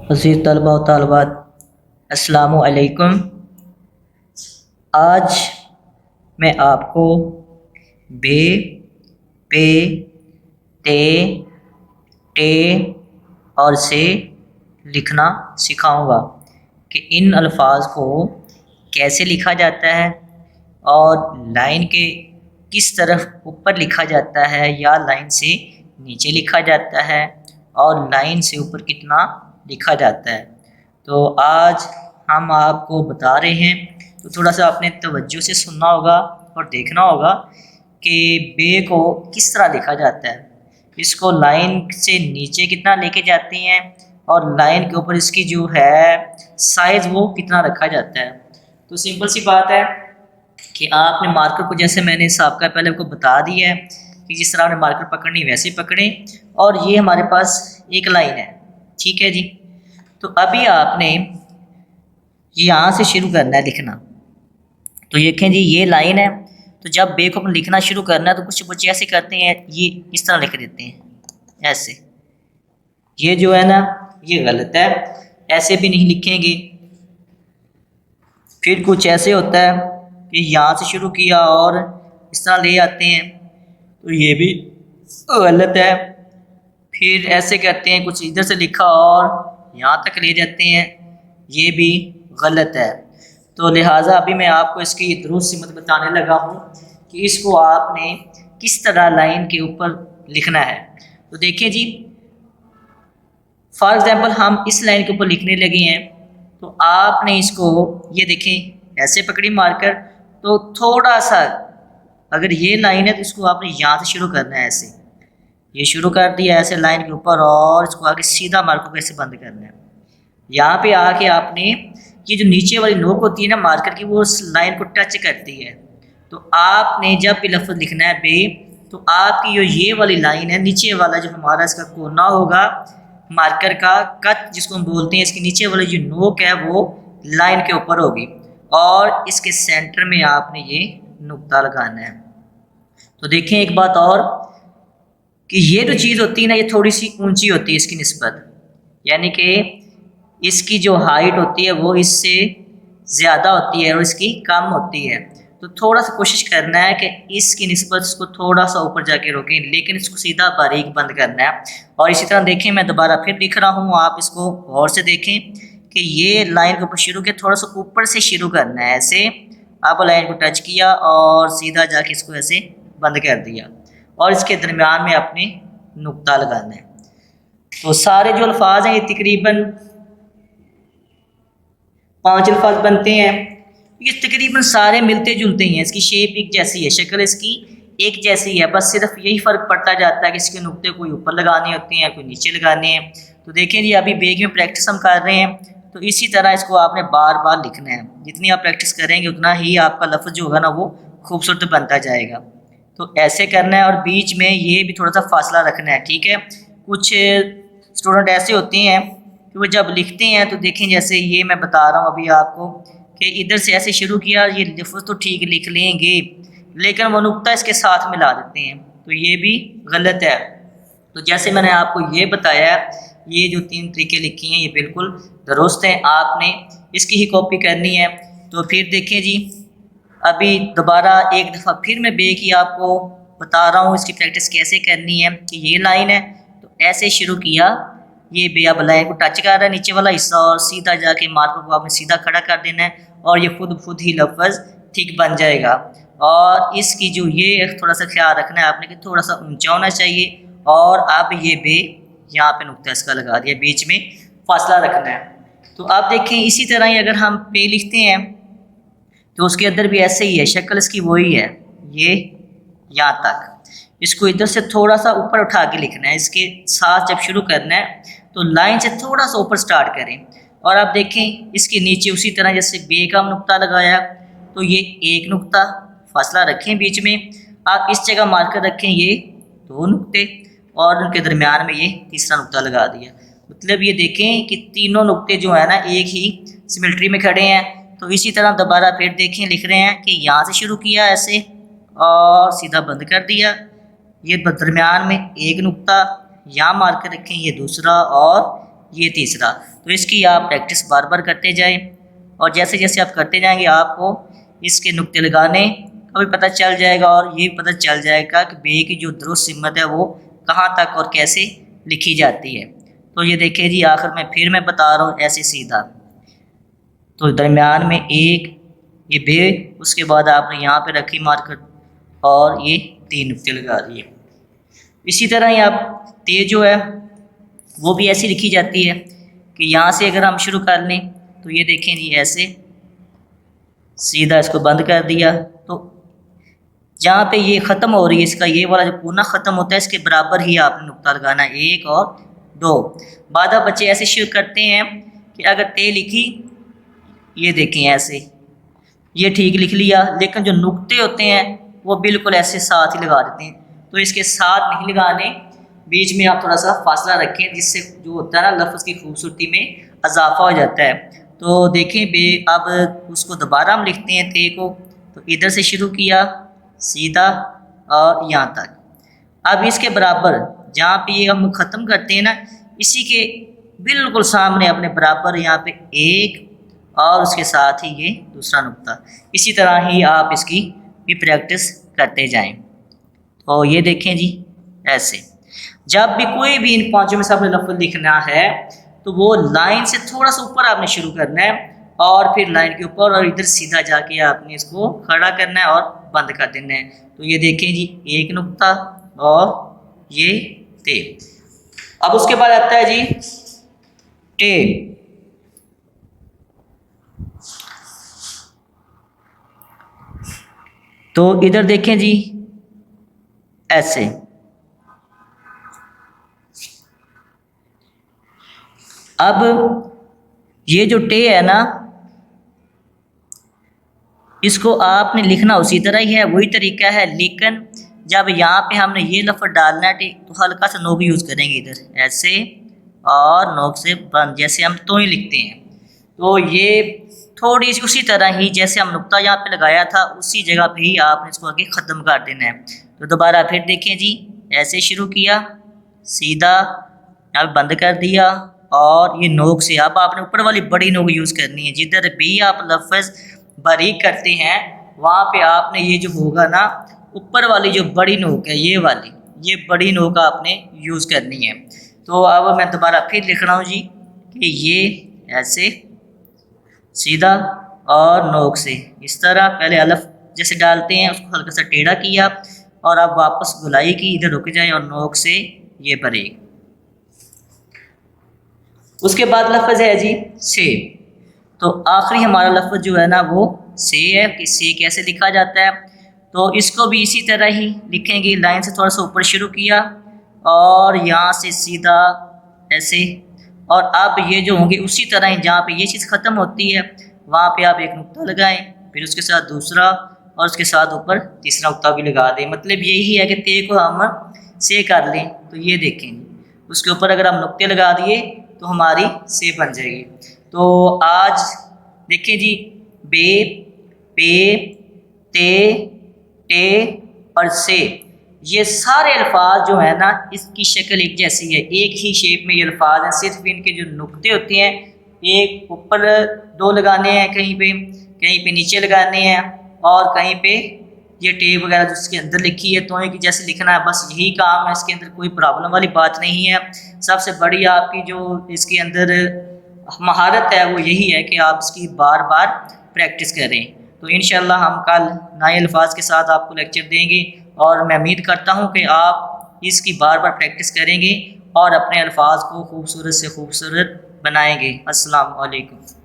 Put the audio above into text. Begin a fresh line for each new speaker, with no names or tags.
अज़ीज़ तलबा व तालिबात, अस्सलामु अलैकुम। आज मैं आपको बे, पे, ते, टे और से लिखना सिखाऊंगा कि इन अल्फाज को कैसे लिखा जाता है और लाइन के किस तरफ ऊपर लिखा जाता है या लाइन से नीचे लिखा जाता है और लाइन से ऊपर कितना लिखा जाता है। तो आज हम आपको बता रहे हैं, तो थोड़ा सा आपने तवज्जो से सुनना होगा और देखना होगा कि बे को किस तरह लिखा जाता है। इसको लाइन से नीचे कितना लेके जाते हैं और लाइन के ऊपर इसकी जो है साइज़ वो कितना रखा जाता है। तो सिंपल सी बात है कि आपने मार्कर को, जैसे मैंने साबका पहले आपको बता दिया है कि जिस तरह आपने मार्कर पकड़नी वैसे पकड़ें, और ये हमारे पास एक लाइन है, ठीक है जी। तो अभी आपने यहाँ से शुरू करना है लिखना। तो देखें जी, ये लाइन है, तो जब बे को अपन लिखना शुरू करना है तो कुछ बच्चे ऐसे करते हैं, ये इस तरह लिख देते हैं ऐसे। ये जो है ना, ये गलत है, ऐसे भी नहीं लिखेंगे। फिर कुछ ऐसे होता है कि यहाँ से शुरू किया और इस तरह ले आते हैं, तो ये भी गलत है। फिर ऐसे करते हैं, कुछ इधर से लिखा और यहाँ तक ले जाते हैं, ये भी गलत है। तो लिहाजा अभी मैं आपको इसकी दुरुस्त सिमत बताने लगा हूँ कि इसको आपने किस तरह लाइन के ऊपर लिखना है। तो देखिए जी, फॉर एग्ज़ाम्पल हम इस लाइन के ऊपर लिखने लगे हैं, तो आपने इसको, ये देखें, ऐसे पकड़ी मार्कर, तो थोड़ा सा, अगर ये लाइन है तो इसको आपने यहाँ से शुरू करना है, ऐसे ये शुरू कर दिया ऐसे लाइन के ऊपर, और इसको आगे सीधा मार्कर को ऐसे बंद करना है। यहाँ पे आके आपने ये जो नीचे वाली नोक होती है ना मार्कर की, वो उस लाइन को टच करती है। तो आपने जब भी लफ्ज़ लिखना है बे, तो आपकी जो ये वाली लाइन है, नीचे वाला जो हमारा इसका कोना होगा मार्कर का, कट जिसको हम बोलते हैं, इसके नीचे वाली जो नोक है वो लाइन के ऊपर होगी, और इसके सेंटर में आपने ये नुक्ता लगाना है। तो देखें एक बात और, कि ये जो चीज़ होती है ना, ये थोड़ी सी ऊंची होती है इसकी निस्बत, यानी कि इसकी जो हाइट होती है वो इससे ज़्यादा होती है और इसकी कम होती है। तो थोड़ा सा कोशिश करना है कि इसकी निस्बत इसको थोड़ा सा ऊपर जाके रोकें, लेकिन इसको सीधा बारीक बंद करना है। और इसी तरह देखें, मैं दोबारा फिर लिख रहा हूँ, आप इसको गौर से देखें कि ये लाइन के ऊपर शुरू किया, थोड़ा सा ऊपर से शुरू करना है, ऐसे आप लाइन को टच किया और सीधा जाके इसको ऐसे बंद कर दिया, और इसके दरमियान में अपने नुक्ता लगाना है। तो सारे जो अल्फाज हैं ये तकरीबन 5 अल्फाज बनते हैं। ये तकरीबन सारे मिलते जुलते ही हैं, इसकी शेप एक जैसी है, शक्ल इसकी एक जैसी है, बस सिर्फ यही फ़र्क पड़ता जाता है कि इसके नुक्ते कोई ऊपर लगाने होते हैं, कोई नीचे लगाने हैं। तो देखें जी, अभी बेग में प्रैक्टिस हम कर रहे हैं, तो इसी तरह इसको आपने बार बार लिखना है। जितनी आप प्रैक्टिस करेंगे उतना ही आपका लफ्ज़ जो होगा ना वो खूबसूरत बनता जाएगा। तो ऐसे करना है, और बीच में ये भी थोड़ा सा फासला रखना है, ठीक है। कुछ स्टूडेंट ऐसे होते हैं कि वो जब लिखते हैं, तो देखें जैसे ये मैं बता रहा हूँ अभी आपको कि इधर से ऐसे शुरू किया, ये लफ्ज़ तो ठीक लिख लेंगे, लेकिन वो नुक्ता इसके साथ मिला देते हैं, तो ये भी गलत है। तो जैसे मैंने आपको ये बताया, ये जो 3 तरीके लिखे हैं ये बिल्कुल दुरुस्त हैं, आपने इसकी ही कॉपी करनी है। तो फिर देखें जी, अभी दोबारा एक दफ़ा फिर मैं बे की आपको बता रहा हूँ इसकी प्रैक्टिस कैसे करनी है। कि ये लाइन है, तो ऐसे शुरू किया, ये बे अब लाइन को टच कर रहा है नीचे वाला हिस्सा, और सीधा जाके मार्कर को आपने सीधा खड़ा कर देना है, और ये खुद ही लफ्ज़ ठीक बन जाएगा। और इसकी जो ये थोड़ा सा ख्याल रखना है आपने कि थोड़ा सा ऊंचा होना चाहिए, और अब ये बे यहाँ पे नुक्ता इसका लगा दिया, बीच में फासला रखना है। तो आप देखें, इसी तरह ही अगर हम पे लिखते हैं तो उसके अंदर भी ऐसे ही है, शक्ल इसकी वही है, ये यहाँ तक। इसको इधर से थोड़ा सा ऊपर उठा के लिखना है, इसके साथ जब शुरू करना है तो लाइन से थोड़ा सा ऊपर स्टार्ट करें। और आप देखें इसके नीचे उसी तरह जैसे बे का नुक्ता लगाया, तो ये एक नुक्ता फासला रखें बीच में, आप इस जगह मार्कर रखें ये 2 नुक्ते, और उनके दरमियान में ये तीसरा नुक्ता लगा दिया। मतलब ये देखें कि तीनों नुक्ते जो है ना एक ही सिमेट्री में खड़े हैं। तो इसी तरह दोबारा फिर देखें, लिख रहे हैं कि यहाँ से शुरू किया ऐसे और सीधा बंद कर दिया, ये दरमियान में एक नुक्ता, यहाँ मार्कर रखें ये दूसरा, और ये तीसरा। तो इसकी आप प्रैक्टिस बार बार करते जाएं और जैसे जैसे आप करते जाएंगे आपको इसके नुक्ते लगाने का भी पता चल जाएगा और ये भी पता चल जाएगा कि बे की जो दुरुस्त सिमत है वो कहाँ तक और कैसे लिखी जाती है। तो ये देखिए जी, आखिर में फिर मैं बता रहा हूँ ऐसे सीधा। तो दरमियान में एक ये बे, उसके बाद आपने यहाँ पे रखी मार्कर और ये 3 नुक्ते लगा दिए। इसी तरह ही आप ते जो है वो भी ऐसी लिखी जाती है कि यहाँ से अगर हम शुरू कर लें तो ये देखें जी, ऐसे सीधा इसको बंद कर दिया तो जहाँ पे ये ख़त्म हो रही है, इसका ये वाला जो कोना ख़त्म होता है इसके बराबर ही आपने नुक्ता लगाना, 1 और 2। बाद बच्चे ऐसे शुरू करते हैं कि अगर ते लिखी, ये देखें ऐसे, ये ठीक लिख लिया, लेकिन जो नुक्ते होते हैं वो बिल्कुल ऐसे साथ ही लगा देते हैं। तो इसके साथ नहीं लगाने, बीच में आप थोड़ा सा फासला रखें, जिससे जो होता है ना लफ्ज़ की खूबसूरती में इजाफा हो जाता है। तो देखें बे, अब उसको दोबारा हम लिखते हैं ते को। तो इधर से शुरू किया सीधा और यहाँ तक। अब इसके बराबर जहाँ पे ये हम ख़त्म करते हैं ना, इसी के बिल्कुल सामने अपने बराबर यहाँ पे 1 और उसके साथ ही ये दूसरा नुक्ता। इसी तरह ही आप इसकी भी प्रैक्टिस करते जाएं। तो ये देखें जी, ऐसे जब भी कोई भी इन पांचों में से आपने लफ्ज़ लिखना है तो वो लाइन से थोड़ा सा ऊपर आपने शुरू करना है और फिर लाइन के ऊपर और इधर सीधा जाके आपने इसको खड़ा करना है और बंद कर देना है। तो ये देखें जी, 1 नुक्ता और ये ते। अब उसके बाद आता है जी टे। तो इधर देखें जी, ऐसे अब ये जो टे है ना, इसको आपने लिखना उसी तरह ही है, वही तरीका है, लेकिन जब यहाँ पे हमने ये लफ्ज़ डालना है तो हल्का सा नोक यूज़ करेंगे इधर ऐसे और नोक से बंद, जैसे हम तो ही लिखते हैं। तो ये थोड़ी सी उसी तरह ही जैसे हम नुक्ता यहाँ पे लगाया था उसी जगह पे ही आपने इसको आगे ख़त्म कर देना है। तो दोबारा फिर देखें जी, ऐसे शुरू किया सीधा, यहाँ पे बंद कर दिया और ये नोक से अब आपने ऊपर वाली बड़ी नोक यूज़ करनी है। जिधर भी आप लफ्ज़ बारीक करते हैं वहाँ पे आपने ये जो होगा ना, ऊपर वाली जो बड़ी नोक है ये वाली, ये बड़ी नोक आपने यूज़ करनी है। तो अब मैं दोबारा फिर लिख रहा हूँ जी कि ये ऐसे सीधा और नोक से इस तरह पहले अलफ जैसे डालते हैं उसको हल्का सा टेढ़ा किया और अब वापस गुलाई की, इधर रुक जाए और नोक से ये भरेगी। उसके बाद लफ्ज़ है जी से। तो आखिरी हमारा लफ्ज़ जो है ना वो से है कि से कैसे लिखा जाता है। तो इसको भी इसी तरह ही लिखेंगे, लाइन से थोड़ा सा ऊपर शुरू किया और यहाँ से सीधा ऐसे, और अब ये जो होंगे उसी तरह ही जहाँ पे ये चीज़ ख़त्म होती है वहाँ पे आप 1 नुक्ता लगाएं, फिर उसके साथ दूसरा और उसके साथ ऊपर तीसरा नुक्ता भी लगा दें। मतलब यही है कि ते को हम से कर लें। तो ये देखें उसके ऊपर अगर हम नुक्ते लगा दिए तो हमारी से बन जाएगी। तो आज देखें जी, बे, पे, ते, टे और से, ये सारे अल्फाज जो है ना इसकी शक्ल एक जैसी है, एक ही शेप में ये अल्फाज हैं। सिर्फ इनके जो नुक्ते होते हैं, एक ऊपर 2 लगाने हैं, कहीं पे नीचे लगाने हैं और कहीं पे ये टे वगैरह जिसके अंदर लिखी है तो की जैसे लिखना है। बस यही काम है, इसके अंदर कोई प्रॉब्लम वाली बात नहीं है। सबसे बड़ी आपकी जो इसके अंदर महारत है वो यही है कि आप इसकी बार बार प्रैक्टिस करें। तो इंशाल्लाह हम कल नए अल्फाज के साथ आपको लेक्चर देंगे और मैं उम्मीद करता हूँ कि आप इसकी बार बार प्रैक्टिस करेंगे और अपने अल्फाज को खूबसूरत से खूबसूरत बनाएंगे। अस्सलाम वालेकुम।